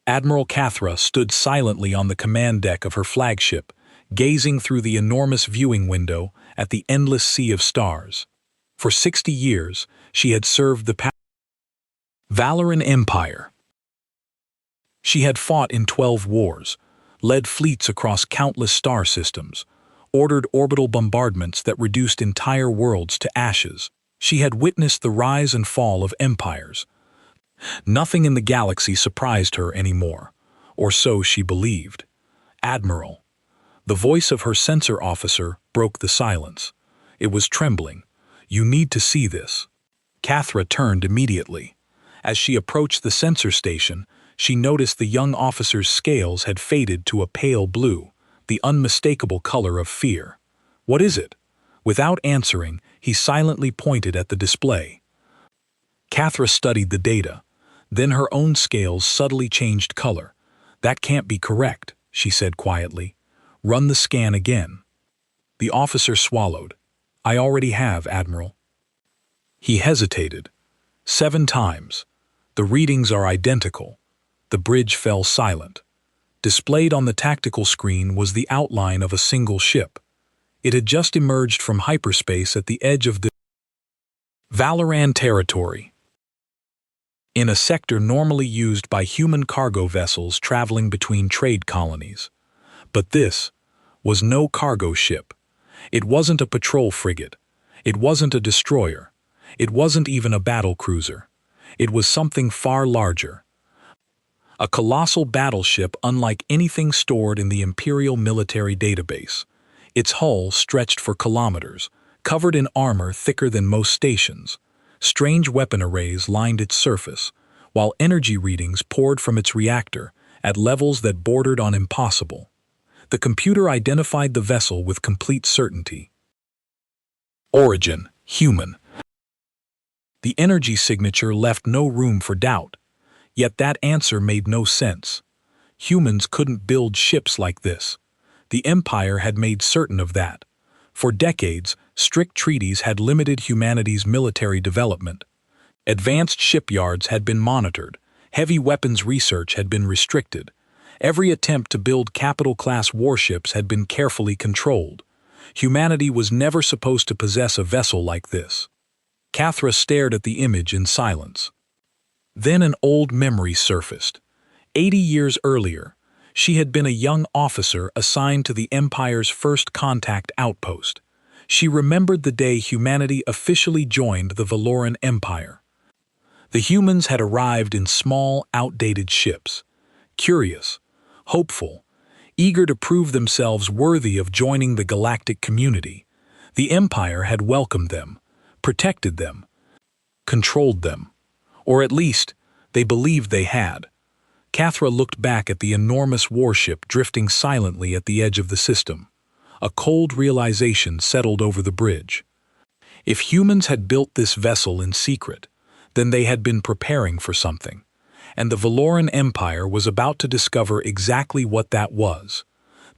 Admiral Cathra stood silently on the command deck of her flagship, gazing through the enormous viewing window at the endless sea of stars. For 60 years, she had served the Valoran Empire. She had fought in 12 wars, led fleets across countless star systems, ordered orbital bombardments that reduced entire worlds to ashes. She had witnessed the rise and fall of empires. Nothing in the galaxy surprised her anymore, or so she believed. Admiral. The voice of her sensor officer broke the silence. It was trembling. You need to see this. Cathra turned immediately. As she approached the sensor station, she noticed the young officer's scales had faded to a pale blue, the unmistakable color of fear. What is it? Without answering, he silently pointed at the display. Cathra studied the data. Then her own scales subtly changed color. That can't be correct, she said quietly. Run the scan again. The officer swallowed. I already have, Admiral. He hesitated. 7 times. The readings are identical. The bridge fell silent. Displayed on the tactical screen was the outline of a single ship. It had just emerged from hyperspace at the edge of the Valoran territory, in a sector normally used by human cargo vessels traveling between trade colonies. But this was no cargo ship. It wasn't a patrol frigate. It wasn't a destroyer. It wasn't even a battle cruiser. It was something far larger. A colossal battleship unlike anything stored in the Imperial military database. Its hull stretched for kilometers, covered in armor thicker than most stations. Strange weapon arrays lined its surface, while energy readings poured from its reactor at levels that bordered on impossible. The computer identified the vessel with complete certainty. Origin: human. The energy signature left no room for doubt, yet that answer made no sense. Humans couldn't build ships like this. The Empire had made certain of that. For decades, strict treaties had limited humanity's military development. Advanced shipyards had been monitored. Heavy weapons research had been restricted. Every attempt to build capital-class warships had been carefully controlled. Humanity was never supposed to possess a vessel like this. Cathra stared at the image in silence. Then an old memory surfaced. 80 years earlier, she had been a young officer assigned to the Empire's first contact outpost. She remembered the day humanity officially joined the Valoran Empire. The humans had arrived in small, outdated ships. Curious, hopeful, eager to prove themselves worthy of joining the galactic community. The Empire had welcomed them, protected them, controlled them. Or at least, they believed they had. Cathra looked back at the enormous warship drifting silently at the edge of the system. A cold realization settled over the bridge. If humans had built this vessel in secret, then they had been preparing for something, and the Valoran Empire was about to discover exactly what that was.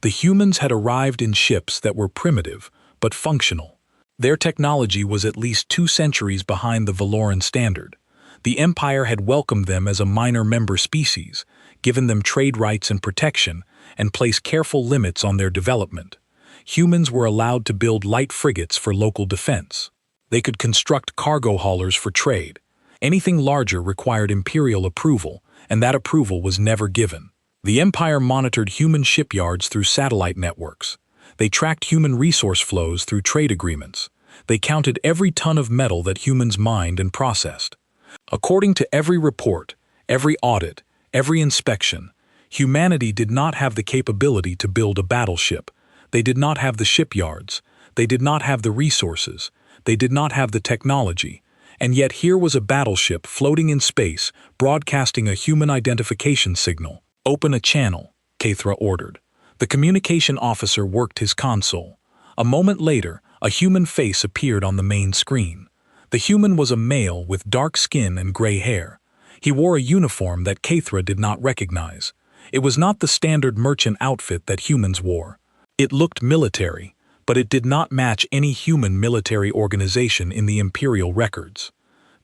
The humans had arrived in ships that were primitive but functional. Their technology was at least 2 centuries behind the Valoran standard. The Empire had welcomed them as a minor member species, given them trade rights and protection, and placed careful limits on their development. Humans were allowed to build light frigates for local defense. They could construct cargo haulers for trade. Anything larger required imperial approval, and that approval was never given. The Empire monitored human shipyards through satellite networks. They tracked human resource flows through trade agreements. They counted every ton of metal that humans mined and processed. According to every report, every audit, every inspection, humanity did not have the capability to build a battleship. They did not have the shipyards. They did not have the resources. They did not have the technology. And yet here was a battleship floating in space, broadcasting a human identification signal. Open a channel, Cathra ordered. The communication officer worked his console. A moment later, a human face appeared on the main screen. The human was a male with dark skin and gray hair. He wore a uniform that Cathra did not recognize. It was not the standard merchant outfit that humans wore. It looked military, but it did not match any human military organization in the Imperial records.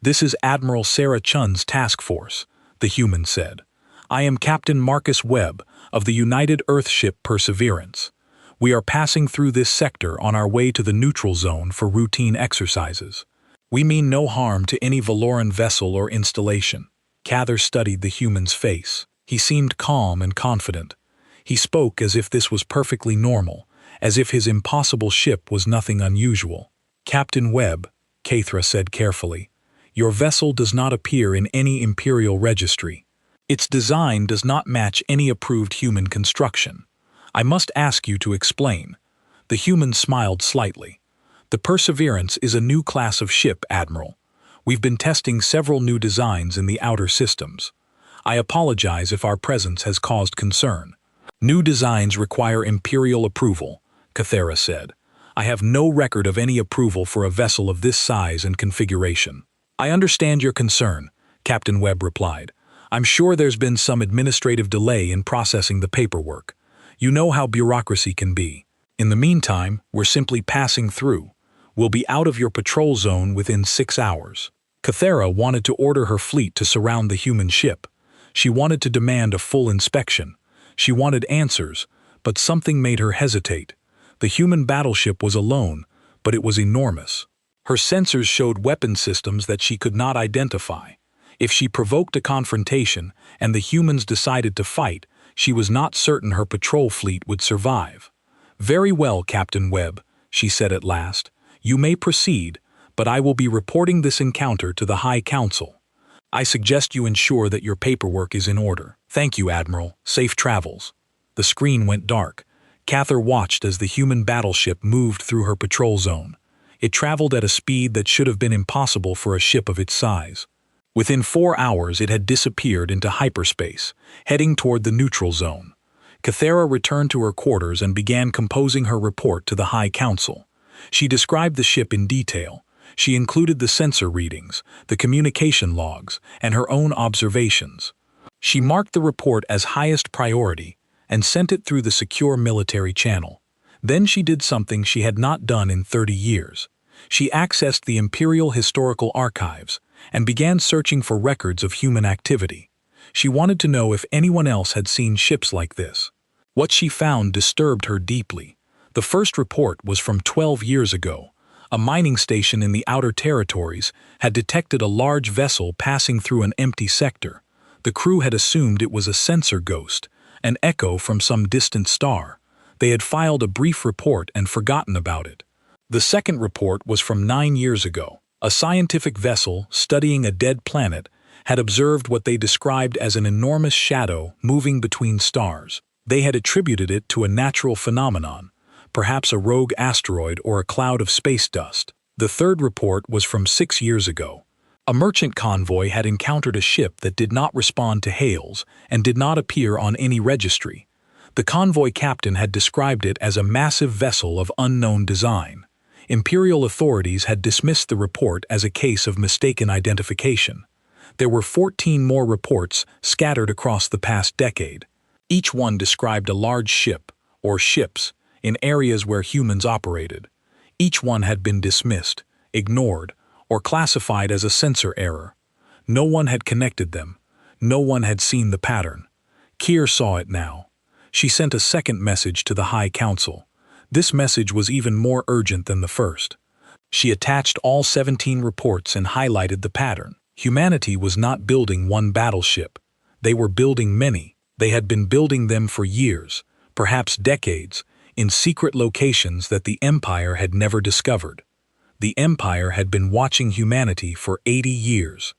"This is Admiral Sarah Chun's task force," the human said. I am Captain Marcus Webb of the United Earthship Perseverance. We are passing through this sector on our way to the neutral zone for routine exercises. We mean no harm to any Valoran vessel or installation. Cather studied the human's face. He seemed calm and confident. He spoke as if this was perfectly normal, as if his impossible ship was nothing unusual. Captain Webb, Cathra said carefully, your vessel does not appear in any Imperial registry. Its design does not match any approved human construction. I must ask you to explain. The human smiled slightly. The Perseverance is a new class of ship, Admiral. We've been testing several new designs in the outer systems. I apologize if our presence has caused concern. New designs require Imperial approval, Cathera said. I have no record of any approval for a vessel of this size and configuration. I understand your concern, Captain Webb replied. I'm sure there's been some administrative delay in processing the paperwork. You know how bureaucracy can be. In the meantime, we're simply passing through. We'll be out of your patrol zone within 6 hours. Cathera wanted to order her fleet to surround the human ship. She wanted to demand a full inspection. She wanted answers, but something made her hesitate. The human battleship was alone, but it was enormous. Her sensors showed weapon systems that she could not identify. If she provoked a confrontation and the humans decided to fight, she was not certain her patrol fleet would survive. Very well, Captain Webb, she said at last. You may proceed, but I will be reporting this encounter to the High Council. I suggest you ensure that your paperwork is in order. Thank you, Admiral. Safe travels. The screen went dark. Cather watched as the human battleship moved through her patrol zone. It traveled at a speed that should have been impossible for a ship of its size. Within 4 hours, it had disappeared into hyperspace, heading toward the neutral zone. Cathera returned to her quarters and began composing her report to the High Council. She described the ship in detail. She included the sensor readings, the communication logs, and her own observations. She marked the report as highest priority and sent it through the secure military channel. Then she did something she had not done in 30 years. She accessed the Imperial Historical Archives and began searching for records of human activity. She wanted to know if anyone else had seen ships like this. What she found disturbed her deeply. The first report was from 12 years ago. A mining station in the outer territories had detected a large vessel passing through an empty sector. The crew had assumed it was a sensor ghost, an echo from some distant star. They had filed a brief report and forgotten about it. The second report was from 9 years ago. A scientific vessel studying a dead planet had observed what they described as an enormous shadow moving between stars. They had attributed it to a natural phenomenon, perhaps a rogue asteroid or a cloud of space dust. The third report was from 6 years ago. A merchant convoy had encountered a ship that did not respond to hails and did not appear on any registry. The convoy captain had described it as a massive vessel of unknown design. Imperial authorities had dismissed the report as a case of mistaken identification. There were 14 more reports scattered across the past decade. Each one described a large ship, or ships, in areas where humans operated. Each one had been dismissed, ignored, or classified as a sensor error. No one had connected them. No one had seen the pattern. Keir saw it now. She sent a second message to the High Council. This message was even more urgent than the first. She attached all 17 reports and highlighted the pattern. Humanity was not building one battleship. They were building many. They had been building them for years, perhaps decades, in secret locations that the Empire had never discovered. The Empire had been watching humanity for 80 years.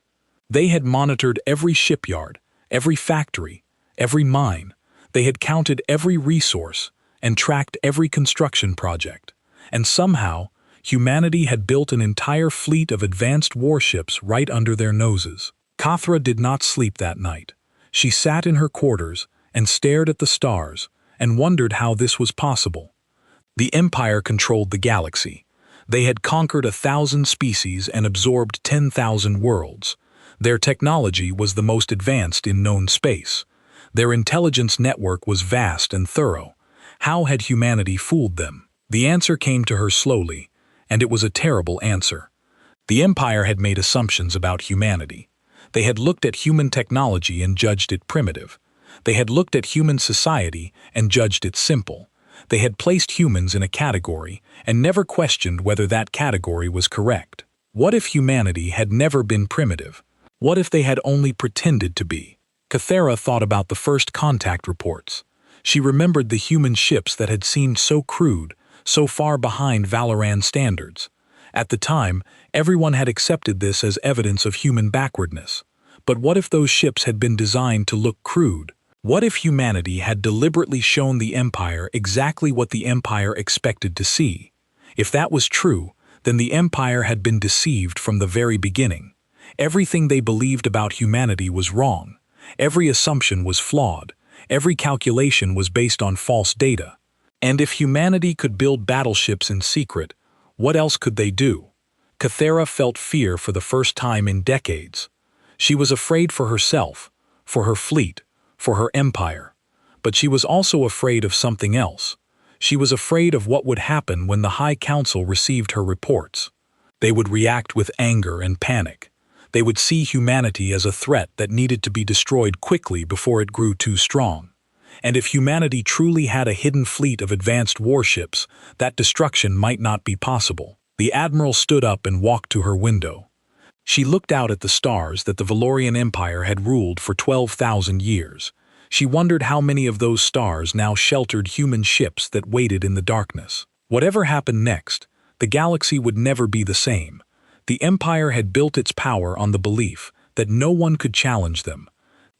They had monitored every shipyard, every factory, every mine. They had counted every resource and tracked every construction project. And somehow, humanity had built an entire fleet of advanced warships right under their noses. Cathra did not sleep that night. She sat in her quarters and stared at the stars and wondered how this was possible. The Empire controlled the galaxy. They had conquered 1,000 species and absorbed 10,000 worlds. Their technology was the most advanced in known space. Their intelligence network was vast and thorough. How had humanity fooled them? The answer came to her slowly, and it was a terrible answer. The Empire had made assumptions about humanity. They had looked at human technology and judged it primitive. They had looked at human society and judged it simple. They had placed humans in a category and never questioned whether that category was correct. What if humanity had never been primitive? What if they had only pretended to be? Cathera thought about the first contact reports. She remembered the human ships that had seemed so crude, so far behind Valoran standards. At the time, everyone had accepted this as evidence of human backwardness. But what if those ships had been designed to look crude? What if humanity had deliberately shown the Empire exactly what the Empire expected to see? If that was true, then the Empire had been deceived from the very beginning. Everything they believed about humanity was wrong. Every assumption was flawed. Every calculation was based on false data. And if humanity could build battleships in secret, what else could they do? Cathera felt fear for the first time in decades. She was afraid for herself, for her fleet, for her empire. But she was also afraid of something else. She was afraid of what would happen when the High Council received her reports. They would react with anger and panic. They would see humanity as a threat that needed to be destroyed quickly before it grew too strong. And if humanity truly had a hidden fleet of advanced warships, that destruction might not be possible. The Admiral stood up and walked to her window. She looked out at the stars that the Valorian Empire had ruled for 12,000 years. She wondered how many of those stars now sheltered human ships that waited in the darkness. Whatever happened next, the galaxy would never be the same. The Empire had built its power on the belief that no one could challenge them.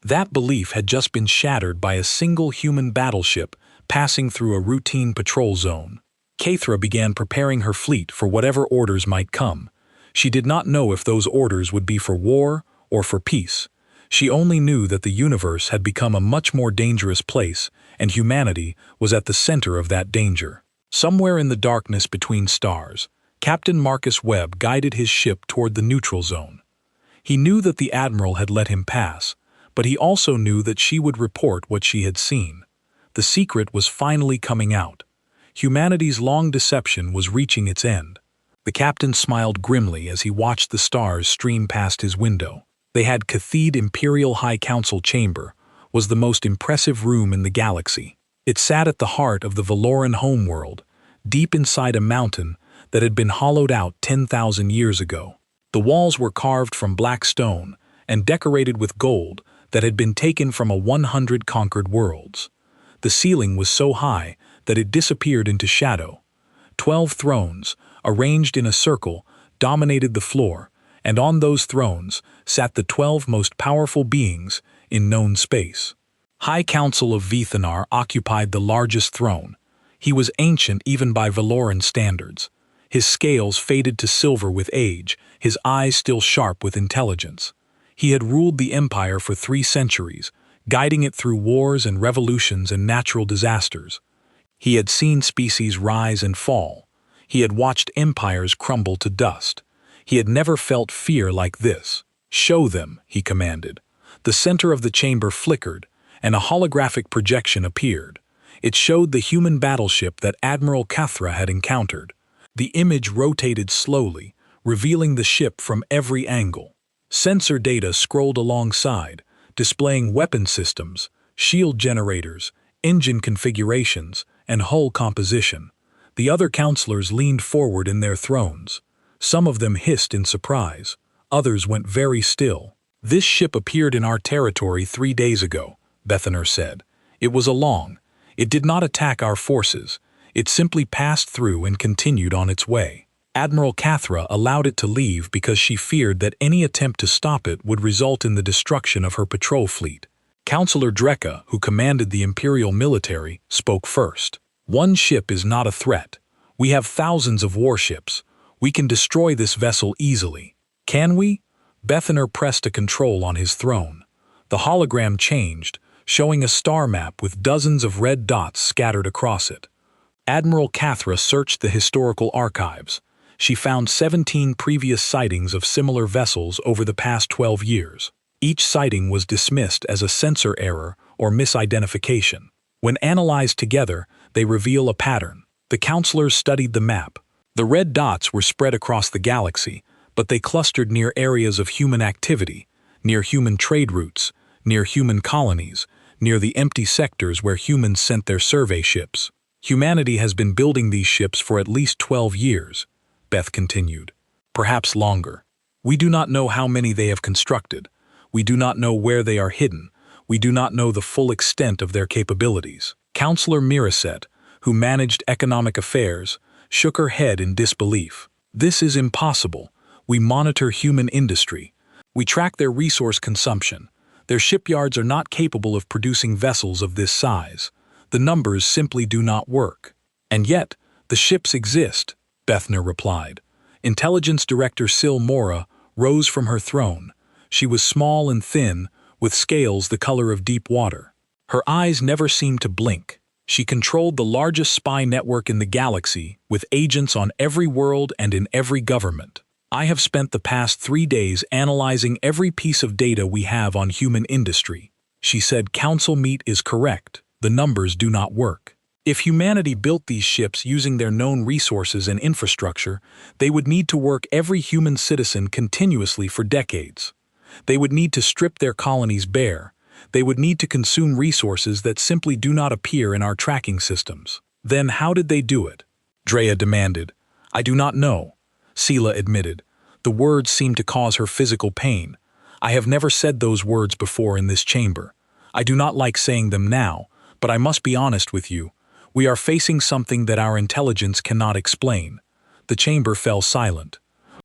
That belief had just been shattered by a single human battleship passing through a routine patrol zone. Cathera began preparing her fleet for whatever orders might come. She did not know if those orders would be for war or for peace. She only knew that the universe had become a much more dangerous place, and humanity was at the center of that danger. Somewhere in the darkness between stars, Captain Marcus Webb guided his ship toward the neutral zone. He knew that the Admiral had let him pass, but he also knew that she would report what she had seen. The secret was finally coming out. Humanity's long deception was reaching its end. The captain smiled grimly as he watched the stars stream past his window. They had Cathede Imperial High Council Chamber, was the most impressive room in the galaxy. It sat at the heart of the Valoran homeworld, deep inside a mountain that had been hollowed out 10,000 years ago. The walls were carved from black stone and decorated with gold that had been taken from 100 conquered worlds. The ceiling was so high that it disappeared into shadow. 12 thrones, arranged in a circle, dominated the floor, and on those thrones sat the 12 most powerful beings in known space. High Council of Vithanar occupied the largest throne. He was ancient even by Valoran standards. His scales faded to silver with age, his eyes still sharp with intelligence. He had ruled the Empire for 3 centuries, guiding it through wars and revolutions and natural disasters. He had seen species rise and fall. He had watched empires crumble to dust. He had never felt fear like this. "Show them," he commanded. The center of the chamber flickered, and a holographic projection appeared. It showed the human battleship that Admiral Cathera had encountered. The image rotated slowly, revealing the ship from every angle. Sensor data scrolled alongside, displaying weapon systems, shield generators, engine configurations, and hull composition. The other counselors leaned forward in their thrones. Some of them hissed in surprise. Others went very still. "This ship appeared in our territory 3 days ago," Bethanar said. "It was along. It did not attack our forces. It simply passed through and continued on its way. Admiral Cathera allowed it to leave because she feared that any attempt to stop it would result in the destruction of her patrol fleet." Counselor Dreka, who commanded the Imperial military, spoke first. "One ship is not a threat. We have thousands of warships. We can destroy this vessel easily." "Can we?" Bethanar pressed a control on his throne. The hologram changed, showing a star map with dozens of red dots scattered across it. Admiral Cathera searched the historical archives. She found 17 previous sightings of similar vessels over the past 12 years. Each sighting was dismissed as a sensor error or misidentification. When analyzed together, they reveal a pattern. The counselors studied the map. The red dots were spread across the galaxy, but they clustered near areas of human activity, near human trade routes, near human colonies, near the empty sectors where humans sent their survey ships. Humanity has been building these ships for at least 12 years, Beth continued. Perhaps longer. We do not know how many they have constructed. We do not know where they are hidden. We do not know the full extent of their capabilities. Counselor Miraset, who managed economic affairs, shook her head in disbelief. This is impossible. We monitor human industry. We track their resource consumption. Their shipyards are not capable of producing vessels of this size. The numbers simply do not work. And yet, the ships exist, Bethner replied. Intelligence Director Sil Mora rose from her throne. She was small and thin, with scales the color of deep water. Her eyes never seemed to blink. She controlled the largest spy network in the galaxy, with agents on every world and in every government. I have spent the past 3 days analyzing every piece of data we have on human industry. She said Council Meet is correct. The numbers do not work. If humanity built these ships using their known resources and infrastructure, they would need to work every human citizen continuously for decades. They would need to strip their colonies bare. They would need to consume resources that simply do not appear in our tracking systems. Then how did they do it? Drea demanded. I do not know. Sela admitted. The words seemed to cause her physical pain. I have never said those words before in this chamber. I do not like saying them now, but I must be honest with you. We are facing something that our intelligence cannot explain. The chamber fell silent.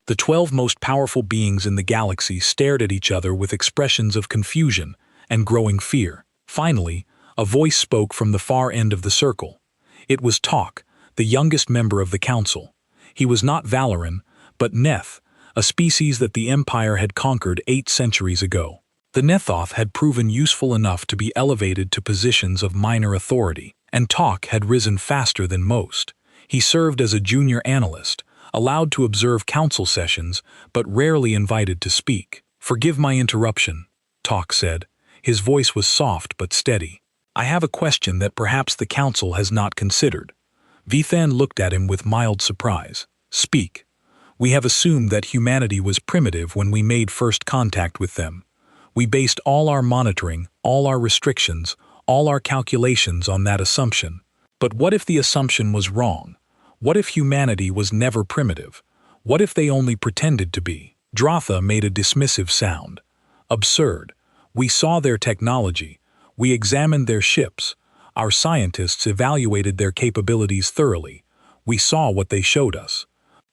The 12 most powerful beings in the galaxy stared at each other with expressions of confusion and growing fear. Finally, a voice spoke from the far end of the circle. It was Tok, the youngest member of the council. He was not Valoran, but Neth, a species that the Empire had conquered 8 centuries ago. The Nethoth had proven useful enough to be elevated to positions of minor authority, and Tok had risen faster than most. He served as a junior analyst, allowed to observe council sessions, but rarely invited to speak. Forgive my interruption, Tok said. His voice was soft but steady. I have a question that perhaps the council has not considered. Vithan looked at him with mild surprise. Speak. We have assumed that humanity was primitive when we made first contact with them. We based all our monitoring, all our restrictions, all our calculations on that assumption. But what if the assumption was wrong? What if humanity was never primitive? What if they only pretended to be? Dratha made a dismissive sound. Absurd. We saw their technology. We examined their ships. Our scientists evaluated their capabilities thoroughly. We saw what they showed us.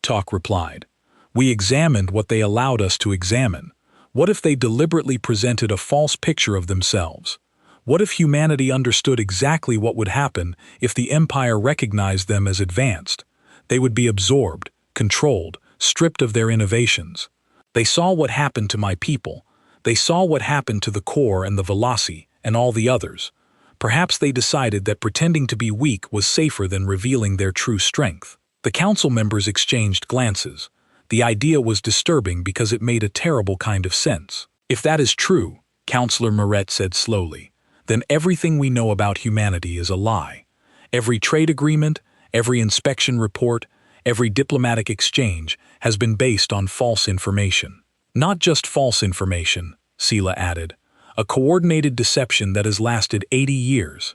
Tok replied. We examined what they allowed us to examine. What if they deliberately presented a false picture of themselves? What if humanity understood exactly what would happen if the Empire recognized them as advanced? They would be absorbed, controlled, stripped of their innovations. They saw what happened to my people. They saw what happened to the Core and the Velasi and all the others. Perhaps they decided that pretending to be weak was safer than revealing their true strength. The council members exchanged glances. The idea was disturbing because it made a terrible kind of sense. If that is true, Counselor Moret said slowly, then everything we know about humanity is a lie. Every trade agreement, every inspection report, every diplomatic exchange has been based on false information. Not just false information, Sela added, a coordinated deception that has lasted 80 years.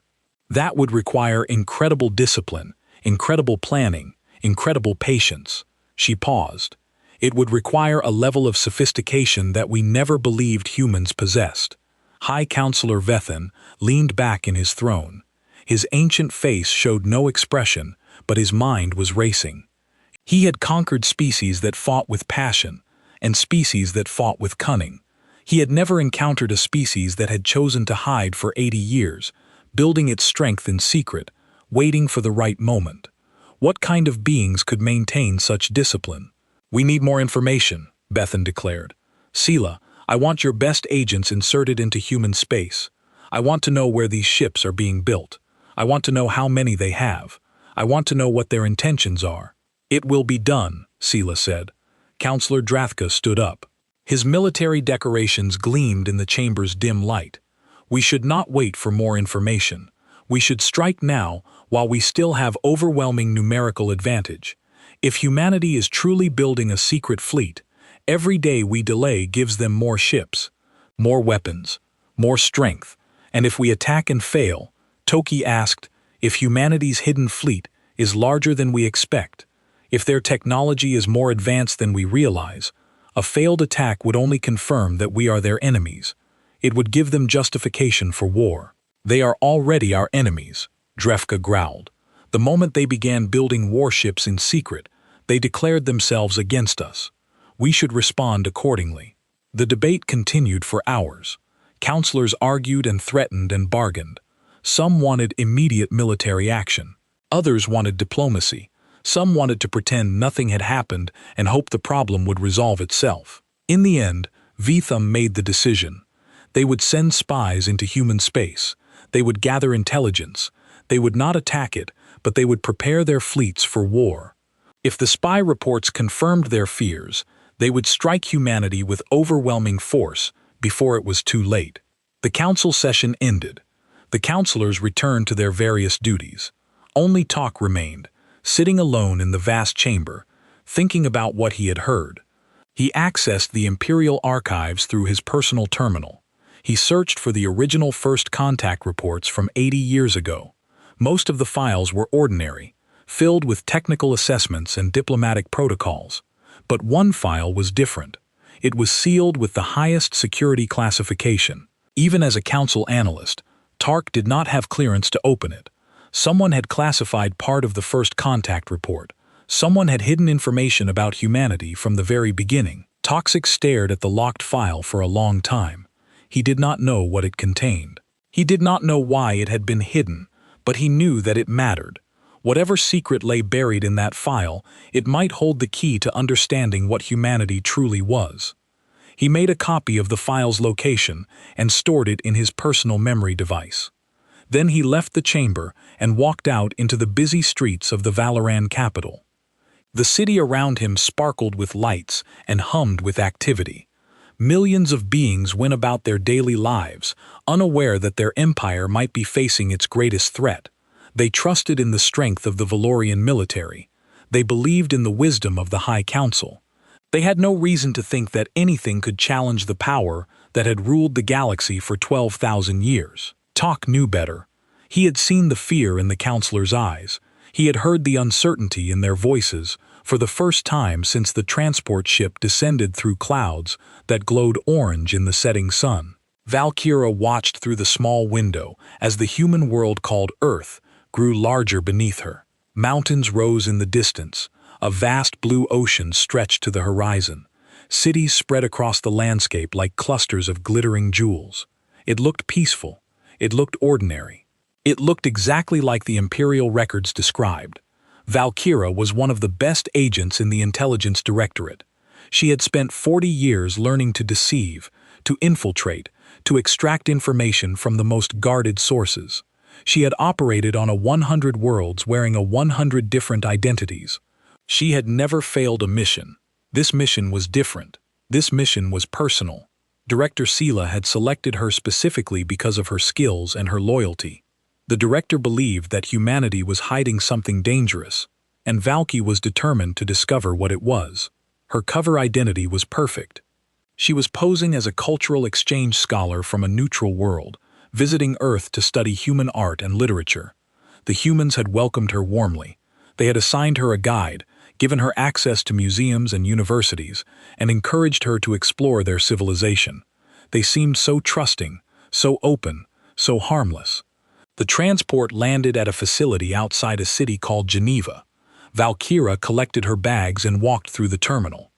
That would require incredible discipline, incredible planning, incredible patience. She paused. It would require a level of sophistication that we never believed humans possessed. High Counselor Vethan leaned back in his throne. His ancient face showed no expression, but his mind was racing. He had conquered species that fought with passion, and species that fought with cunning. He had never encountered a species that had chosen to hide for 80 years, building its strength in secret, waiting for the right moment. What kind of beings could maintain such discipline? We need more information, Bethan declared. Sela, I want your best agents inserted into human space. I want to know where these ships are being built. I want to know how many they have. I want to know what their intentions are. It will be done, Sela said. Counselor Drathka stood up. His military decorations gleamed in the chamber's dim light. We should not wait for more information. We should strike now while we still have overwhelming numerical advantage. If humanity is truly building a secret fleet, every day we delay gives them more ships, more weapons, more strength, And if we attack and fail, Toki asked, if humanity's hidden fleet is larger than we expect, if their technology is more advanced than we realize, a failed attack would only confirm that we are their enemies. It would give them justification for war. They are already our enemies, Drefka growled. The moment they began building warships in secret, they declared themselves against us. We should respond accordingly. The debate continued for hours. Counselors argued and threatened and bargained. Some wanted immediate military action. Others wanted diplomacy. Some wanted to pretend nothing had happened and hope the problem would resolve itself. In the end, Vitham made the decision. They would send spies into human space. They would gather intelligence. They would not attack it, but they would prepare their fleets for war. If the spy reports confirmed their fears, they would strike humanity with overwhelming force before it was too late. The council session ended. The counselors returned to their various duties. Only Talk remained, sitting alone in the vast chamber, thinking about what he had heard. He accessed the Imperial archives through his personal terminal. He searched for the original first contact reports from 80 years ago. Most of the files were ordinary, filled with technical assessments and diplomatic protocols. But one file was different. It was sealed with the highest security classification. Even as a council analyst, Tark did not have clearance to open it. Someone had classified part of the first contact report. Someone had hidden information about humanity from the very beginning. Toxic stared at the locked file for a long time. He did not know what it contained. He did not know why it had been hidden, but he knew that it mattered. Whatever secret lay buried in that file, it might hold the key to understanding what humanity truly was. He made a copy of the file's location and stored it in his personal memory device. Then he left the chamber and walked out into the busy streets of the Valoran capital. The city around him sparkled with lights and hummed with activity. Millions of beings went about their daily lives, unaware that their empire might be facing its greatest threat. They trusted in the strength of the Valorian military. They believed in the wisdom of the High Council. They had no reason to think that anything could challenge the power that had ruled the galaxy for 12,000 years. Talk knew better. He had seen the fear in the counselors' eyes. He had heard the uncertainty in their voices for the first time since the transport ship descended through clouds that glowed orange in the setting sun. Valkyra watched through the small window as the human world called Earth grew larger beneath her. Mountains rose in the distance. A vast blue ocean stretched to the horizon. Cities spread across the landscape like clusters of glittering jewels. It looked peaceful. It looked ordinary. It looked exactly like the Imperial records described. Valkyra was one of the best agents in the Intelligence Directorate. She had spent 40 years learning to deceive, to infiltrate, to extract information from the most guarded sources. She had operated on 100 worlds wearing 100 different identities. She had never failed a mission. This mission was different. This mission was personal. Director Sela had selected her specifically because of her skills and her loyalty. The director believed that humanity was hiding something dangerous, and Valky was determined to discover what it was. Her cover identity was perfect. She was posing as a cultural exchange scholar from a neutral world, visiting Earth to study human art and literature. The humans had welcomed her warmly. They had assigned her a guide, given her access to museums and universities, and encouraged her to explore their civilization. They seemed so trusting, so open, so harmless. The transport landed at a facility outside a city called Geneva. Valkyra collected her bags and walked through the terminal.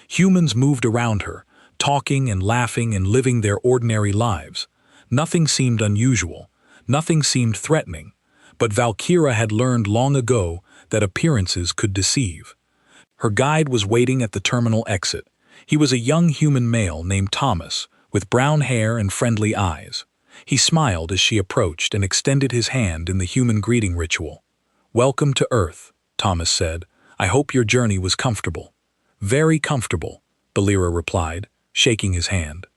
Humans moved around her, talking and laughing and living their ordinary lives. Nothing seemed unusual. Nothing seemed threatening. But Valkyra had learned long ago that appearances could deceive. Her guide was waiting at the terminal exit. He was a young human male named Thomas, with brown hair and friendly eyes. He smiled as she approached and extended his hand in the human greeting ritual. "Welcome to Earth," Thomas said. "I hope your journey was comfortable." "Very comfortable," Balira replied, shaking his hand.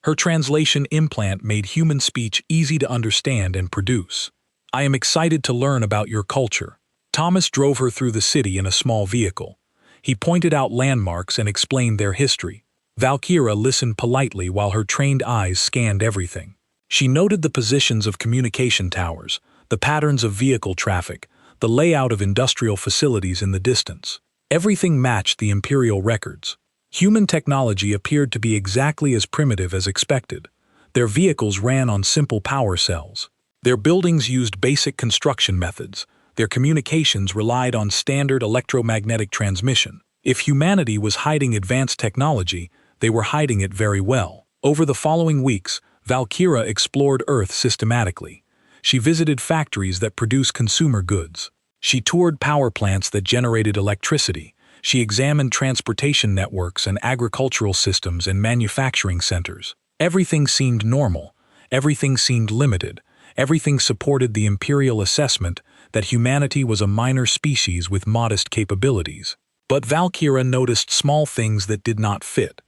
Her translation implant made human speech easy to understand and produce. "I am excited to learn about your culture." Thomas drove her through the city in a small vehicle. He pointed out landmarks and explained their history. Valkyra listened politely while her trained eyes scanned everything. She noted the positions of communication towers, the patterns of vehicle traffic, the layout of industrial facilities in the distance. Everything matched the Imperial records. Human technology appeared to be exactly as primitive as expected. Their vehicles ran on simple power cells. Their buildings used basic construction methods. Their communications relied on standard electromagnetic transmission. If humanity was hiding advanced technology, they were hiding it very well. Over the following weeks, Valkyra explored Earth systematically. She visited factories that produce consumer goods. She toured power plants that generated electricity. She examined transportation networks and agricultural systems in manufacturing centers. Everything seemed normal. Everything seemed limited. Everything supported the Imperial assessment that humanity was a minor species with modest capabilities. But Valkyra noticed small things that did not fit.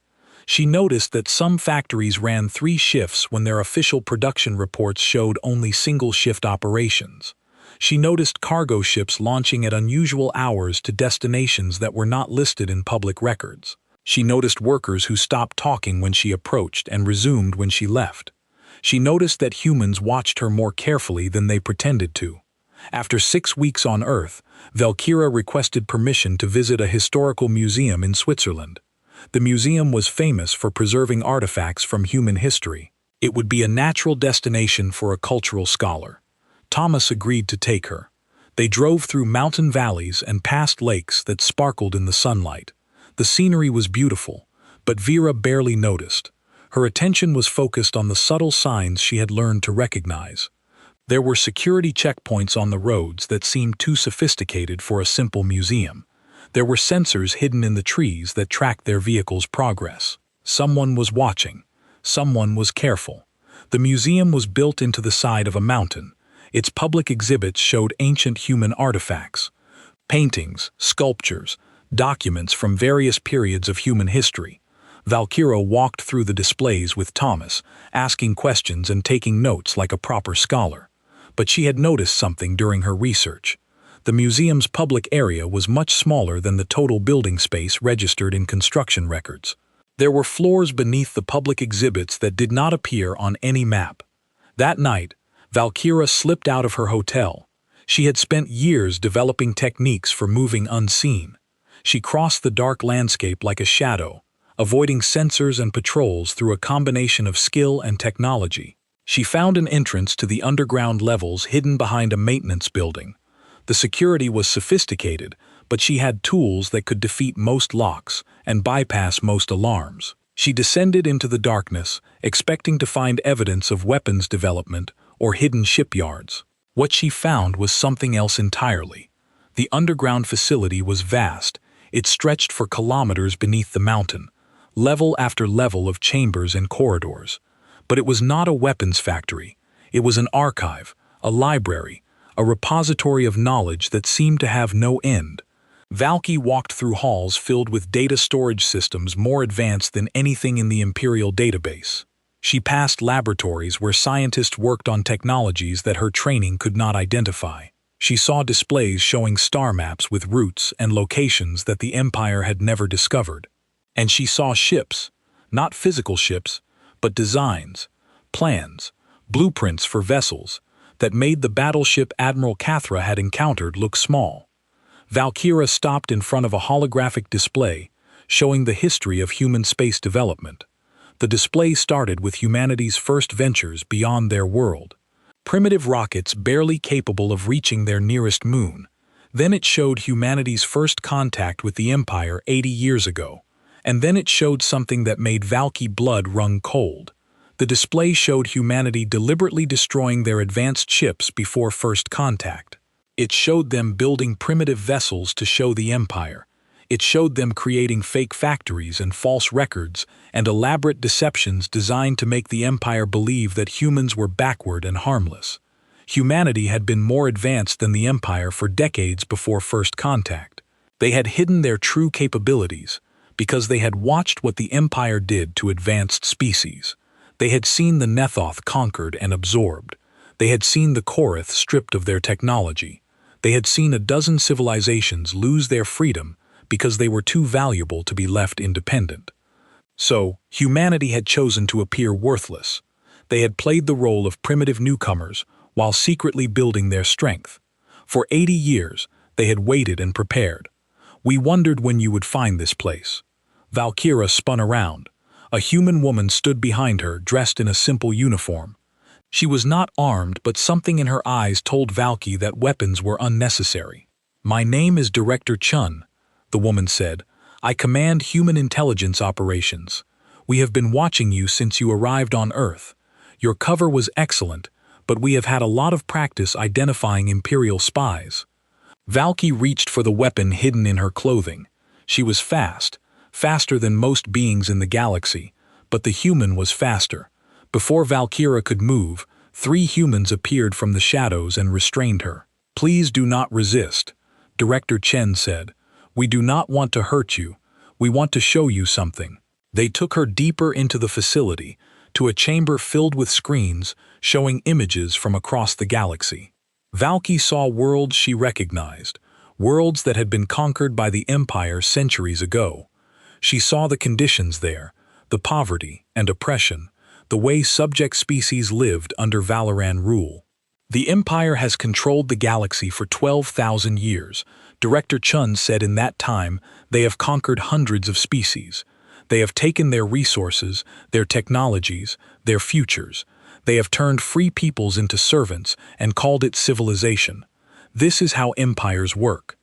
She noticed that some factories ran 3 shifts when their official production reports showed only single-shift operations. She noticed cargo ships launching at unusual hours to destinations that were not listed in public records. She noticed workers who stopped talking when she approached and resumed when she left. She noticed that humans watched her more carefully than they pretended to. After 6 weeks on Earth, Valkyra requested permission to visit a historical museum in Switzerland. The museum was famous for preserving artifacts from human history. It would be a natural destination for a cultural scholar. Thomas agreed to take her. They drove through mountain valleys and past lakes that sparkled in the sunlight. The scenery was beautiful, but Vera barely noticed. Her attention was focused on the subtle signs she had learned to recognize. There were security checkpoints on the roads that seemed too sophisticated for a simple museum. There were sensors hidden in the trees that tracked their vehicle's progress. Someone was watching. Someone was careful. The museum was built into the side of a mountain. Its public exhibits showed ancient human artifacts, paintings, sculptures, documents from various periods of human history. Valkyra walked through the displays with Thomas, asking questions and taking notes like a proper scholar. But she had noticed something during her research. The museum's public area was much smaller than the total building space registered in construction records. There were floors beneath the public exhibits that did not appear on any map. That night, Valkyra slipped out of her hotel. She had spent years developing techniques for moving unseen. She crossed the dark landscape like a shadow, avoiding sensors and patrols through a combination of skill and technology. She found an entrance to the underground levels hidden behind a maintenance building. The security was sophisticated, but she had tools that could defeat most locks and bypass most alarms. She descended into the darkness, expecting to find evidence of weapons development or hidden shipyards. What she found was something else entirely. The underground facility was vast. It stretched for kilometers beneath the mountain, level after level of chambers and corridors. But it was not a weapons factory. It was an archive, a library, a repository of knowledge that seemed to have no end. Valky walked through halls filled with data storage systems more advanced than anything in the Imperial database. She passed laboratories where scientists worked on technologies that her training could not identify. She saw displays showing star maps with routes and locations that the Empire had never discovered. And she saw ships, not physical ships, but designs, plans, blueprints for vessels that made the battleship Admiral Cathra had encountered look small. Valkyra stopped in front of a holographic display showing the history of human space development. The display started with humanity's first ventures beyond their world. Primitive rockets barely capable of reaching their nearest moon. Then it showed humanity's first contact with the Empire 80 years ago. And then it showed something that made Valky blood run cold. The display showed humanity deliberately destroying their advanced ships before first contact. It showed them building primitive vessels to show the Empire. It showed them creating fake factories and false records and elaborate deceptions designed to make the Empire believe that humans were backward and harmless. Humanity had been more advanced than the Empire for decades before first contact. They had hidden their true capabilities because they had watched what the Empire did to advanced species. They had seen the Nethoth conquered and absorbed. They had seen the Korath stripped of their technology. They had seen a dozen civilizations lose their freedom because they were too valuable to be left independent. So, humanity had chosen to appear worthless. They had played the role of primitive newcomers while secretly building their strength. For 80 years, they had waited and prepared. We wondered when you would find this place. Valkyra spun around. A human woman stood behind her, dressed in a simple uniform. She was not armed, but something in her eyes told Valky that weapons were unnecessary. "My name is Director Chun," the woman said. "I command human intelligence operations. We have been watching you since you arrived on Earth. Your cover was excellent, but we have had a lot of practice identifying Imperial spies." Valky reached for the weapon hidden in her clothing. She was fast, faster than most beings in the galaxy, but the human was faster. Before Valkyra could move, 3 humans appeared from the shadows and restrained her. "Please do not resist," Director Chen said. "We do not want to hurt you. We want to show you something." They took her deeper into the facility, to a chamber filled with screens showing images from across the galaxy. Valky saw worlds she recognized, worlds that had been conquered by the Empire centuries ago. She saw the conditions there, the poverty and oppression, the way subject species lived under Valoran rule. "The Empire has controlled the galaxy for 12,000 years. Director Chun said in that time they have conquered hundreds of species. They have taken their resources, their technologies, their futures. They have turned free peoples into servants and called it civilization. This is how empires work."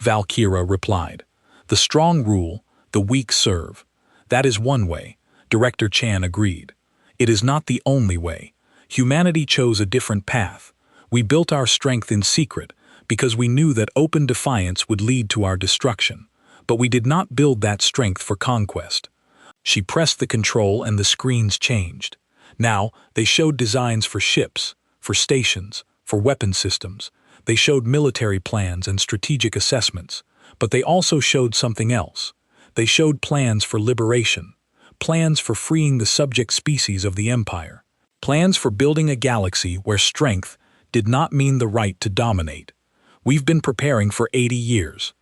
Valkyra replied. "The strong rule, the weak serve. That is one way," Director Chan agreed. "It is not the only way. Humanity chose a different path. We built our strength in secret because we knew that open defiance would lead to our destruction. But we did not build that strength for conquest." She pressed the control and the screens changed. Now, they showed designs for ships, for stations, for weapon systems. They showed military plans and strategic assessments. But they also showed something else. They showed plans for liberation, plans for freeing the subject species of the Empire, plans for building a galaxy where strength did not mean the right to dominate. "We've been preparing for 80 years.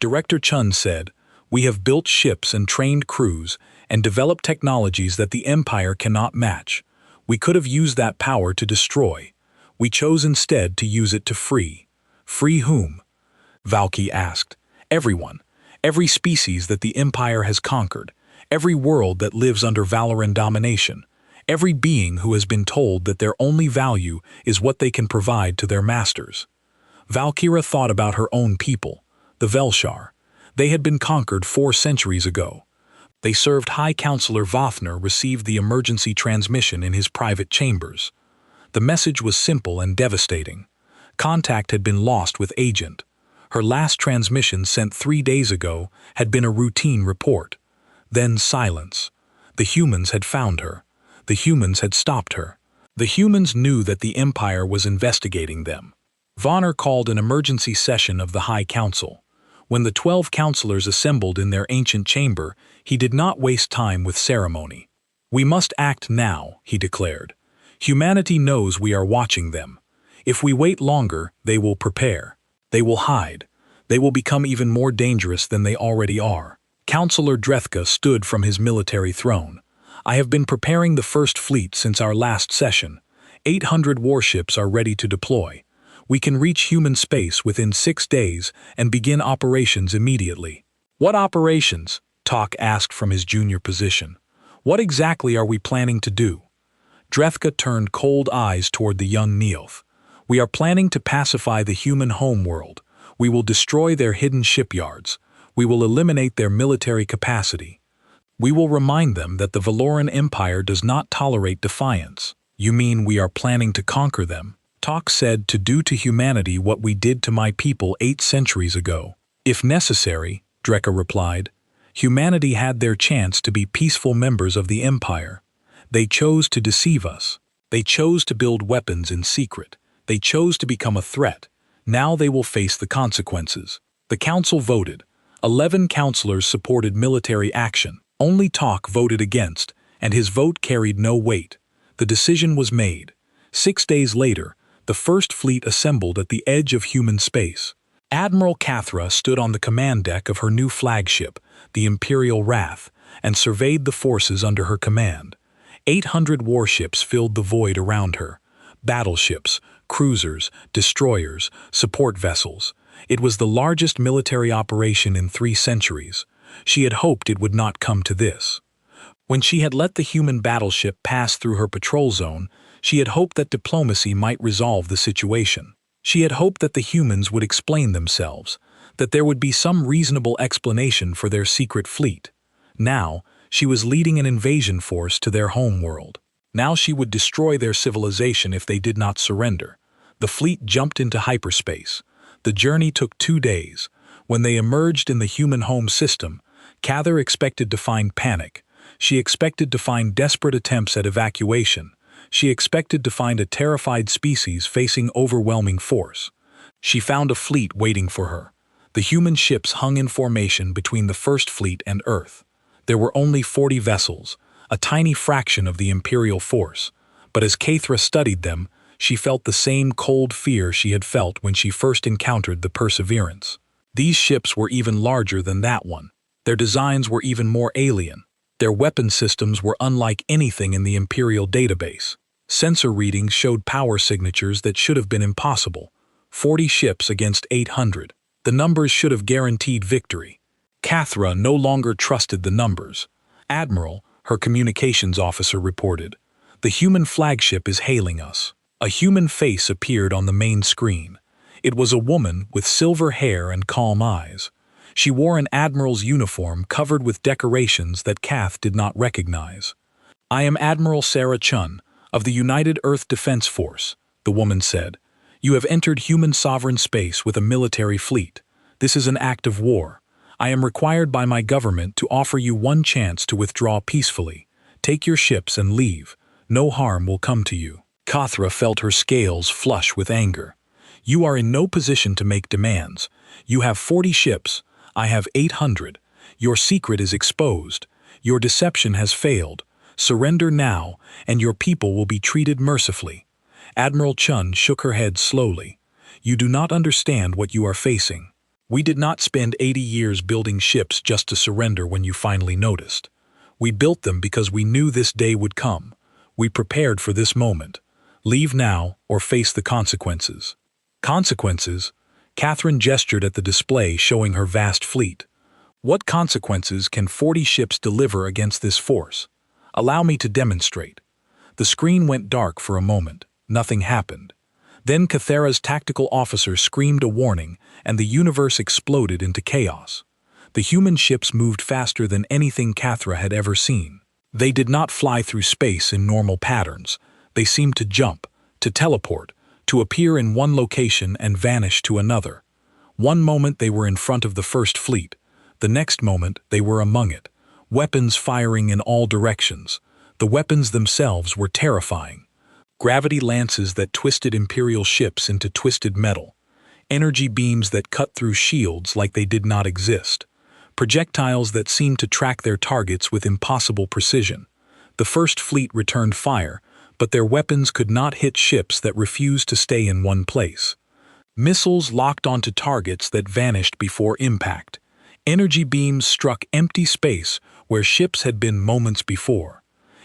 Director Chun said, "We have built ships and trained crews and developed technologies that the Empire cannot match. We could have used that power to destroy. We chose instead to use it to free." "Free whom?" Valky asked. "Everyone. Every species that the Empire has conquered. Every world that lives under Valoran domination. Every being who has been told that their only value is what they can provide to their masters." Valkyra thought about her own people, the Velshar. They had been conquered 4 centuries ago. They served High Counselor Vothner received the emergency transmission in his private chambers. The message was simple and devastating. Contact had been lost with Agent. Her last transmission sent 3 days ago had been a routine report. Then silence. The humans had found her. The humans had stopped her. The humans knew that the Empire was investigating them. Vonner called an emergency session of the High Council. When the 12 counselors assembled in their ancient chamber, he did not waste time with ceremony. "We must act now," he declared. "Humanity knows we are watching them. If we wait longer, they will prepare. They will hide. They will become even more dangerous than they already are." Counselor Drethka stood from his military throne. "I have been preparing the First Fleet since our last session. 800 warships are ready to deploy. We can reach human space within 6 days and begin operations immediately." "What operations?" Tok asked from his junior position. "What exactly are we planning to do?" Drethka turned cold eyes toward the young Neoth. "We are planning to pacify the human homeworld. We will destroy their hidden shipyards. We will eliminate their military capacity. We will remind them that the Valoran Empire does not tolerate defiance." "You mean we are planning to conquer them?" Tok said, "To do to humanity what we did to my people 8 centuries ago." "If necessary," Dreka replied. "Humanity had their chance to be peaceful members of the Empire. They chose to deceive us. They chose to build weapons in secret. They chose to become a threat. Now they will face the consequences." The council voted. 11 counselors supported military action. Only Tok voted against, and his vote carried no weight. The decision was made. 6 days later, the First Fleet assembled at the edge of human space. Admiral Cathra stood on the command deck of her new flagship, the Imperial Wrath, and surveyed the forces under her command. 800 warships filled the void around her. Battleships, cruisers, destroyers, support vessels. It was the largest military operation in 3 centuries. She had hoped it would not come to this. When she had let the human battleship pass through her patrol zone, she had hoped that diplomacy might resolve the situation. She had hoped that the humans would explain themselves, that there would be some reasonable explanation for their secret fleet. Now, she was leading an invasion force to their homeworld. Now she would destroy their civilization if they did not surrender. The fleet jumped into hyperspace. The journey took 2 days. When they emerged in the human home system, Cather expected to find panic. She expected to find desperate attempts at evacuation. She expected to find a terrified species facing overwhelming force. She found a fleet waiting for her. The human ships hung in formation between the First Fleet and Earth. There were only 40 vessels, a tiny fraction of the Imperial force. But as Cathra studied them, she felt the same cold fear she had felt when she first encountered the Perseverance. These ships were even larger than that one. Their designs were even more alien. Their weapon systems were unlike anything in the Imperial database. Sensor readings showed power signatures that should have been impossible. 40 ships against 800. The numbers should have guaranteed victory. Cathra no longer trusted the numbers. Admiral, her communications officer, reported, "The human flagship is hailing us." A human face appeared on the main screen. It was a woman with silver hair and calm eyes. She wore an admiral's uniform covered with decorations that Cath did not recognize. "I am Admiral Sarah Chun, of the United Earth Defense Force," the woman said. "You have entered human sovereign space with a military fleet. This is an act of war. I am required by my government to offer you one chance to withdraw peacefully. Take your ships and leave. No harm will come to you." Cathra felt her scales flush with anger. "You are in no position to make demands. You have 40 ships. I have 800. Your secret is exposed. Your deception has failed. Surrender now, and your people will be treated mercifully." Admiral Chun shook her head slowly. "You do not understand what you are facing. We did not spend 80 years building ships just to surrender when you finally noticed. We built them because we knew this day would come. We prepared for this moment. Leave now or face the consequences." "Consequences?" Catherine gestured at the display showing her vast fleet. "What consequences can 40 ships deliver against this force? Allow me to demonstrate." The screen went dark for a moment. Nothing happened. Then Cathera's tactical officer screamed a warning, and the universe exploded into chaos. The human ships moved faster than anything Cathra had ever seen. They did not fly through space in normal patterns. They seemed to jump, to teleport, to appear in one location and vanish to another. One moment they were in front of the First Fleet. The next moment they were among it. Weapons firing in all directions. The weapons themselves were terrifying. Gravity lances that twisted Imperial ships into twisted metal. Energy beams that cut through shields like they did not exist. Projectiles that seemed to track their targets with impossible precision. The First Fleet returned fire, but their weapons could not hit ships that refused to stay in one place. Missiles locked onto targets that vanished before impact. Energy beams struck empty space where ships had been moments before.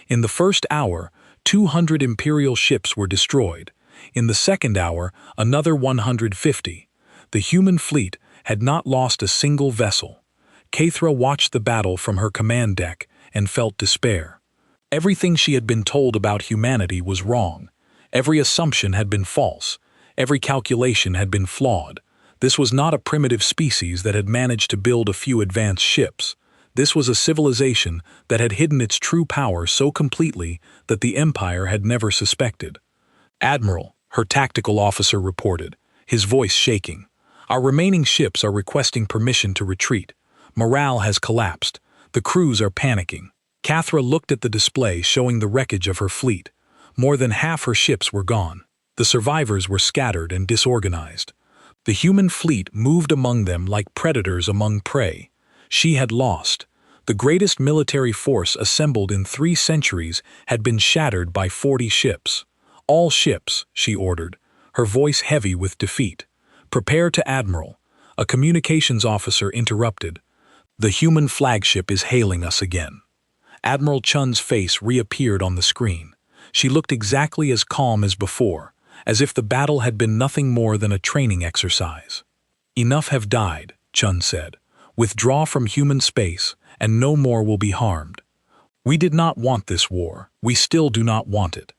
In the first hour, 200 Imperial ships were destroyed. In the second hour, another 150. The human fleet had not lost a single vessel. Cathra watched the battle from her command deck and felt despair. Everything she had been told about humanity was wrong. Every assumption had been false. Every calculation had been flawed. This was not a primitive species that had managed to build a few advanced ships. This was a civilization that had hidden its true power so completely that the Empire had never suspected. "Admiral," her tactical officer reported, his voice shaking. "Our remaining ships are requesting permission to retreat. Morale has collapsed. The crews are panicking." Cathra looked at the display showing the wreckage of her fleet. More than half her ships were gone. The survivors were scattered and disorganized. The human fleet moved among them like predators among prey. She had lost. The greatest military force assembled in 3 centuries had been shattered by 40 ships. "All ships," she ordered, her voice heavy with defeat. "Prepare to Admiral." A communications officer interrupted. "The human flagship is hailing us again." Admiral Chun's face reappeared on the screen. She looked exactly as calm as before, as if the battle had been nothing more than a training exercise. "Enough have died," Chun said. "Withdraw from human space, and no more will be harmed. We did not want this war. We still do not want it.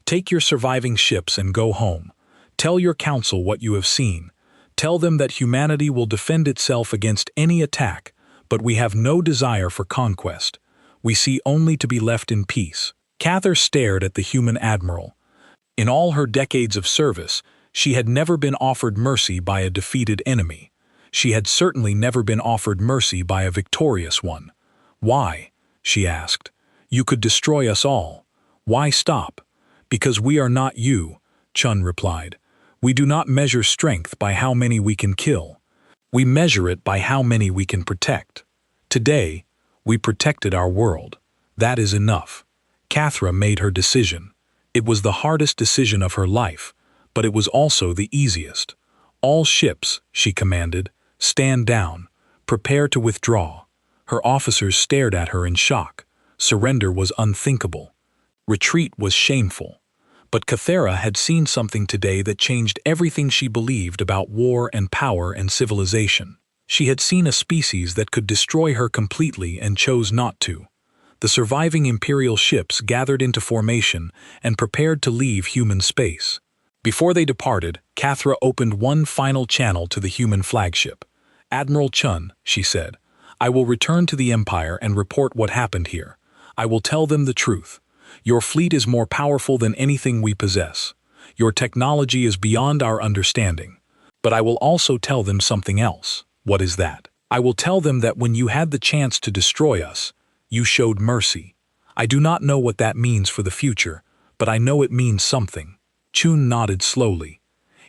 Take your surviving ships and go home. Tell your council what you have seen. Tell them that humanity will defend itself against any attack, but we have no desire for conquest. We see only to be left in peace." Cather stared at the human admiral. In all her decades of service, she had never been offered mercy by a defeated enemy. She had certainly never been offered mercy by a victorious one. "Why?" she asked. "You could destroy us all. Why stop?" "Because we are not you," Chun replied. "We do not measure strength by how many we can kill. We measure it by how many we can protect. Today, we protected our world. That is enough." Cathra made her decision. It was the hardest decision of her life, but it was also the easiest. "All ships," she commanded, "stand down. Prepare to withdraw." Her officers stared at her in shock. Surrender was unthinkable. Retreat was shameful. But Cathera had seen something today that changed everything she believed about war and power and civilization. She had seen a species that could destroy her completely and chose not to. The surviving Imperial ships gathered into formation and prepared to leave human space. Before they departed, Cathra opened one final channel to the human flagship. "Admiral Chun," she said, "I will return to the Empire and report what happened here. I will tell them the truth. Your fleet is more powerful than anything we possess. Your technology is beyond our understanding. But I will also tell them something else." "What is that?" "I will tell them that when you had the chance to destroy us, you showed mercy. I do not know what that means for the future, but I know it means something." Chun nodded slowly.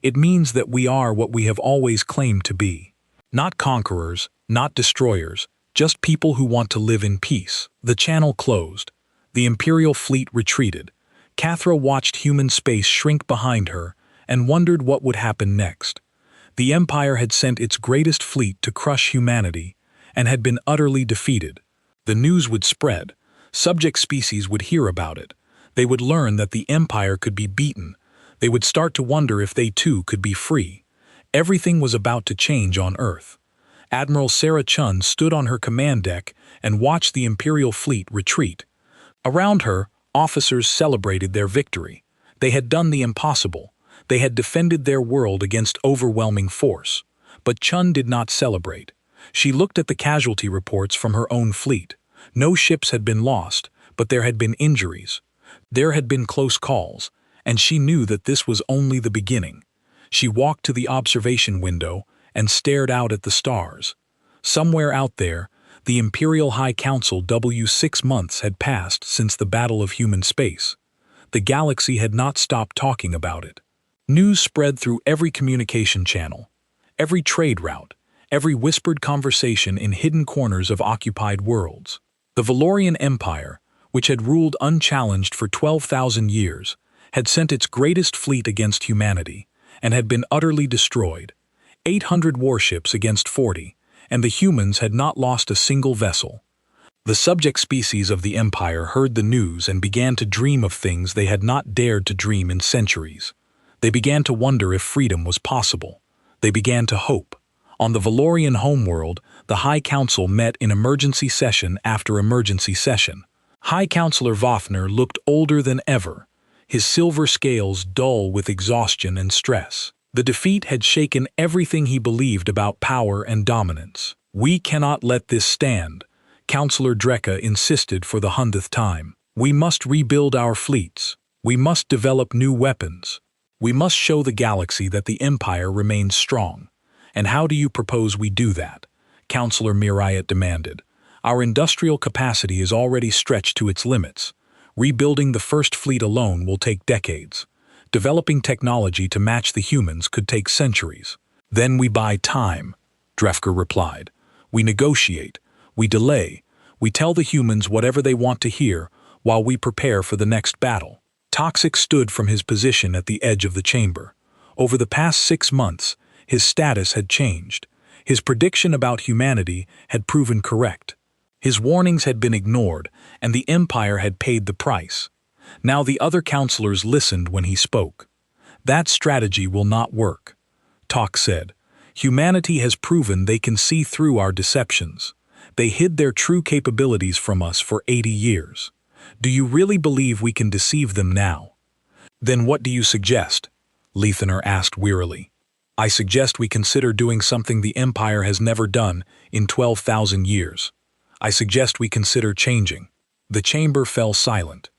"It means that we are what we have always claimed to be. Not conquerors, not destroyers, just people who want to live in peace." The channel closed. The Imperial fleet retreated. Cathra watched human space shrink behind her and wondered what would happen next. The Empire had sent its greatest fleet to crush humanity and had been utterly defeated. The news would spread. Subject species would hear about it. They would learn that the Empire could be beaten. They would start to wonder if they too could be free. Everything was about to change on Earth. Admiral Sarah Chun stood on her command deck and watched the Imperial fleet retreat. Around her, officers celebrated their victory. They had done the impossible. They had defended their world against overwhelming force. But Chun did not celebrate. She looked at the casualty reports from her own fleet. No ships had been lost, but there had been injuries. There had been close calls, and she knew that this was only the beginning. She walked to the observation window and stared out at the stars. Somewhere out there, the Imperial High Council 6 months had passed since the Battle of Human Space. The galaxy had not stopped talking about it. News spread through every communication channel, every trade route, every whispered conversation in hidden corners of occupied worlds. The Valorian Empire, which had ruled unchallenged for 12,000 years, had sent its greatest fleet against humanity and had been utterly destroyed. 800 warships against 40, and the humans had not lost a single vessel. The subject species of the Empire heard the news and began to dream of things they had not dared to dream in centuries. They began to wonder if freedom was possible. They began to hope. On the Valorian homeworld, the High Council met in emergency session after emergency session. High Counselor Vothner looked older than ever, his silver scales dull with exhaustion and stress. The defeat had shaken everything he believed about power and dominance. "We cannot let this stand," Counselor Drekka insisted for the 100th time. "We must rebuild our fleets. We must develop new weapons. We must show the galaxy that the Empire remains strong." "And how do you propose we do that?" Counselor Miriat demanded. "Our industrial capacity is already stretched to its limits. Rebuilding the first fleet alone will take decades. Developing technology to match the humans could take centuries." "Then we buy time," Drefker replied. "We negotiate. We delay. We tell the humans whatever they want to hear while we prepare for the next battle." Toxic stood from his position at the edge of the chamber. Over the past 6 months, his status had changed. His prediction about humanity had proven correct. His warnings had been ignored, and the Empire had paid the price. Now the other counselors listened when he spoke. "That strategy will not work," Talk said. "Humanity has proven they can see through our deceptions. They hid their true capabilities from us for 80 years. Do you really believe we can deceive them now?" "Then what do you suggest?" Leithoner asked wearily. "I suggest we consider doing something the Empire has never done in 12,000 years. I suggest we consider changing." The chamber fell silent.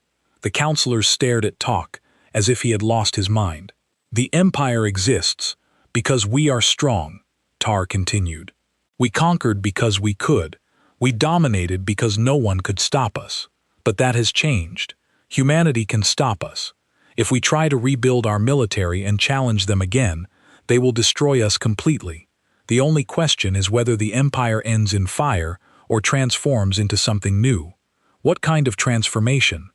The counselors stared at Talk as if he had lost his mind. "The Empire exists because we are strong," Tar continued. "We conquered because we could. We dominated because no one could stop us. But that has changed. Humanity can stop us. If we try to rebuild our military and challenge them again, they will destroy us completely. The only question is whether the Empire ends in fire or transforms into something new." "What kind of transformation?"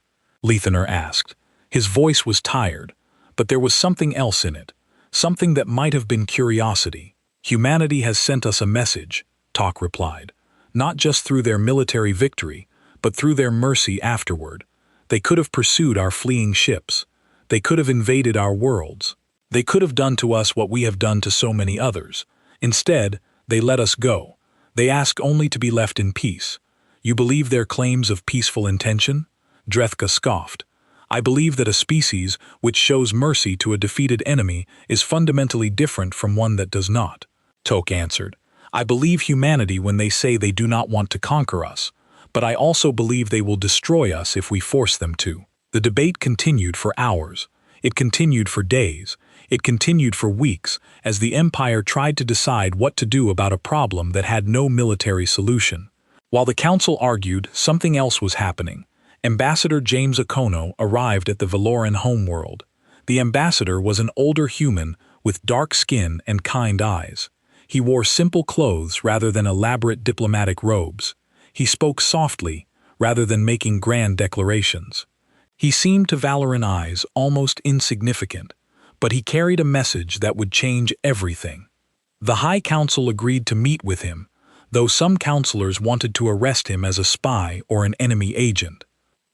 Leithoner asked. His voice was tired, but there was something else in it, something that might have been curiosity. "Humanity has sent us a message," Talk replied. "Not just through their military victory, but through their mercy afterward. They could have pursued our fleeing ships. They could have invaded our worlds. They could have done to us what we have done to so many others. Instead, they let us go. They ask only to be left in peace. You believe their claims of peaceful intention?" Drethka scoffed. "I believe that a species which shows mercy to a defeated enemy is fundamentally different from one that does not," Tok answered. "I believe humanity when they say they do not want to conquer us, but I also believe they will destroy us if we force them to." The debate continued for hours. It continued for days. It continued for weeks as the Empire tried to decide what to do about a problem that had no military solution. While the council argued, something else was happening. Ambassador James Okono arrived at the Valoran homeworld. The ambassador was an older human with dark skin and kind eyes. He wore simple clothes rather than elaborate diplomatic robes. He spoke softly rather than making grand declarations. He seemed to Valoran eyes almost insignificant, but he carried a message that would change everything. The High Council agreed to meet with him, though some counselors wanted to arrest him as a spy or an enemy agent.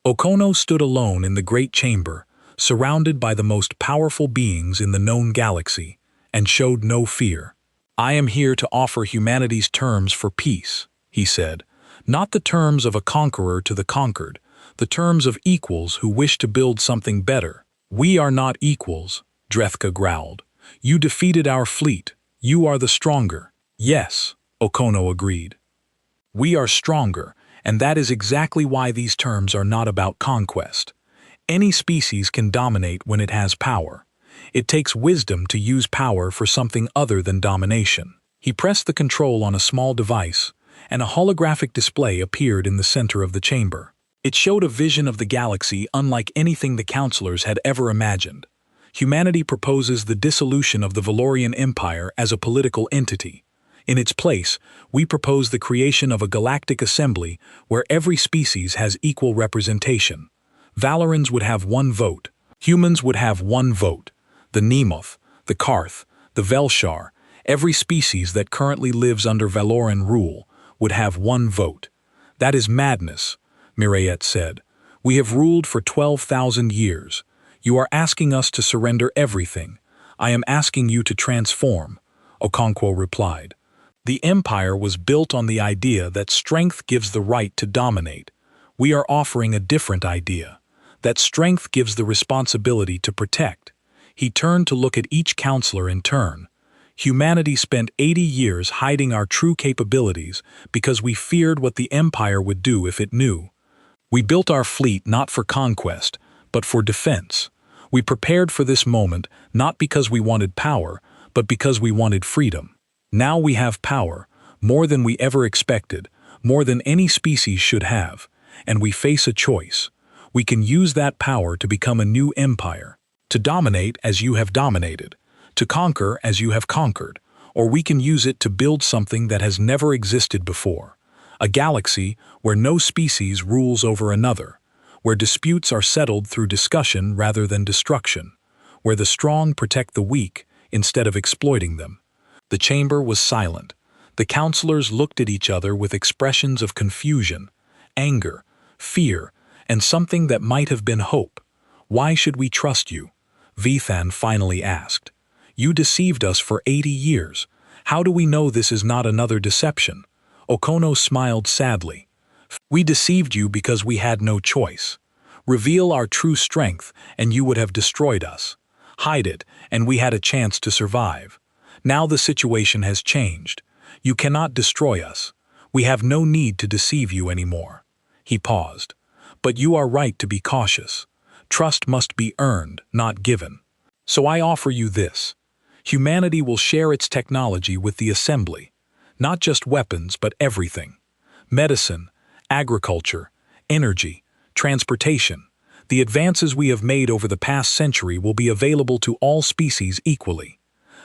Okono stood alone in the great chamber, surrounded by the most powerful beings in the known galaxy, and showed no fear. "I am here to offer humanity's terms for peace," he said. "Not the terms of a conqueror to the conquered, the terms of equals who wish to build something better." "We are not equals," Drethka growled. "You defeated our fleet. You are the stronger." "Yes," Okono agreed. "We are stronger, and that is exactly why these terms are not about conquest. Any species can dominate when it has power. It takes wisdom to use power for something other than domination." He pressed the control on a small device, and a holographic display appeared in the center of the chamber. It showed a vision of the galaxy unlike anything the counselors had ever imagined. Humanity proposes the dissolution of the Valorian Empire as a political entity. In its place, we propose the creation of a galactic assembly where every species has equal representation. Valorans would have one vote. Humans would have one vote. The Nemoth, the Karth, the Velshar, every species that currently lives under Valoran rule would have one vote. "That is madness," Mireille said. "We have ruled for 12,000 years. You are asking us to surrender everything. I am asking you to transform," Okonkwo replied. "The Empire was built on the idea that strength gives the right to dominate. We are offering a different idea, that strength gives the responsibility to protect." He turned to look at each counselor in turn. "Humanity spent 80 years hiding our true capabilities because we feared what the Empire would do if it knew. We built our fleet not for conquest, but for defense. We prepared for this moment not because we wanted power, but because we wanted freedom. Now we have power, more than we ever expected, more than any species should have, and we face a choice. We can use that power to become a new empire, to dominate as you have dominated, to conquer as you have conquered, or we can use it to build something that has never existed before. A galaxy where no species rules over another, where disputes are settled through discussion rather than destruction, where the strong protect the weak instead of exploiting them." The chamber was silent. The counselors looked at each other with expressions of confusion, anger, fear, and something that might have been hope. "Why should we trust you?" Vithan finally asked. "You deceived us for 80 years. How do we know this is not another deception?" Okono smiled sadly. "We deceived you because we had no choice. Reveal our true strength and you would have destroyed us. Hide it and we had a chance to survive. Now the situation has changed. You cannot destroy us. We have no need to deceive you anymore." He paused. "But you are right to be cautious. Trust must be earned, not given. So I offer you this. Humanity will share its technology with the Assembly. Not just weapons, but everything. Medicine, agriculture, energy, transportation. The advances we have made over the past century will be available to all species equally.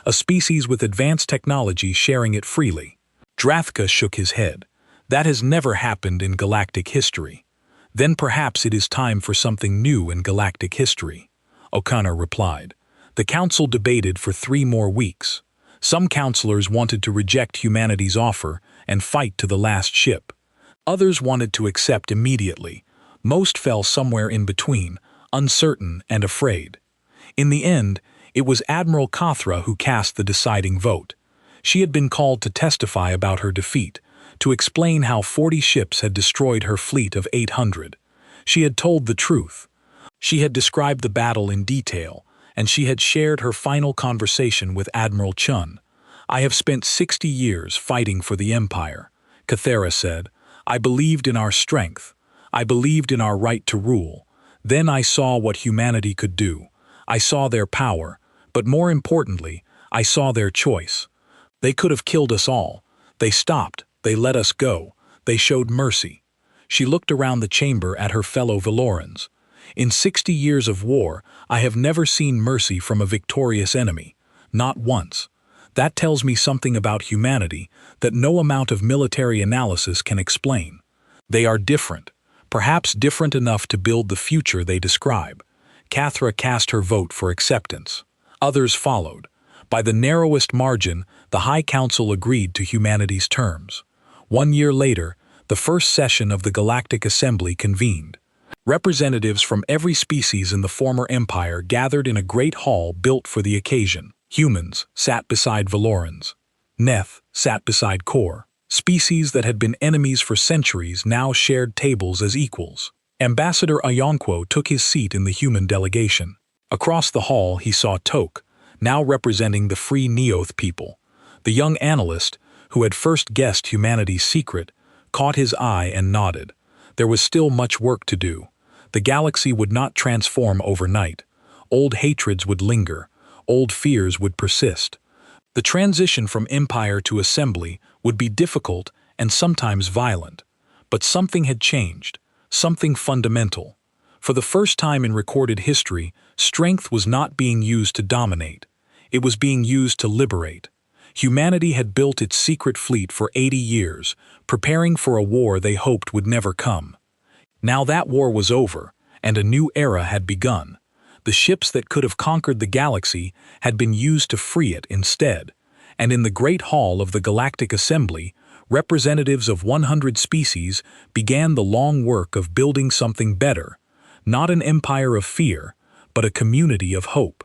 A species with advanced technology sharing it freely." Drathka shook his head. "That has never happened in galactic history." "Then perhaps it is time for something new in galactic history," O'Connor replied. The council debated for 3 more weeks. Some counselors wanted to reject humanity's offer and fight to the last ship. Others wanted to accept immediately. Most fell somewhere in between, uncertain and afraid. In the end, it was Admiral Kathra who cast the deciding vote. She had been called to testify about her defeat, to explain how 40 ships had destroyed her fleet of 800. She had told the truth. She had described the battle in detail, and she had shared her final conversation with Admiral Chun. "I have spent 60 years fighting for the Empire," Kathara said. "I believed in our strength. I believed in our right to rule. Then I saw what humanity could do. I saw their power, but more importantly, I saw their choice. They could have killed us all. They stopped. They let us go. They showed mercy." She looked around the chamber at her fellow Valorans. "In 60 years of war, I have never seen mercy from a victorious enemy. Not once. That tells me something about humanity that no amount of military analysis can explain. They are different, perhaps different enough to build the future they describe." Kathra cast her vote for acceptance. Others followed. By the narrowest margin, the High Council agreed to humanity's terms. 1 year later, the first session of the Galactic Assembly convened. Representatives from every species in the former empire gathered in a great hall built for the occasion. Humans sat beside Valorans. Neth sat beside Kor. Species that had been enemies for centuries now shared tables as equals. Ambassador Ayanquo took his seat in the human delegation. Across the hall he saw Toke, now representing the Free Neoth people. The young analyst, who had first guessed humanity's secret, caught his eye and nodded. There was still much work to do. The galaxy would not transform overnight. Old hatreds would linger. Old fears would persist. The transition from empire to assembly would be difficult and sometimes violent. But something had changed, something fundamental. For the first time in recorded history, strength was not being used to dominate. It was being used to liberate. Humanity had built its secret fleet for 80 years, preparing for a war they hoped would never come. Now that war was over, and a new era had begun. The ships that could have conquered the galaxy had been used to free it instead, and in the Great Hall of the Galactic Assembly, representatives of 100 species began the long work of building something better, not an empire of fear, but a community of hope.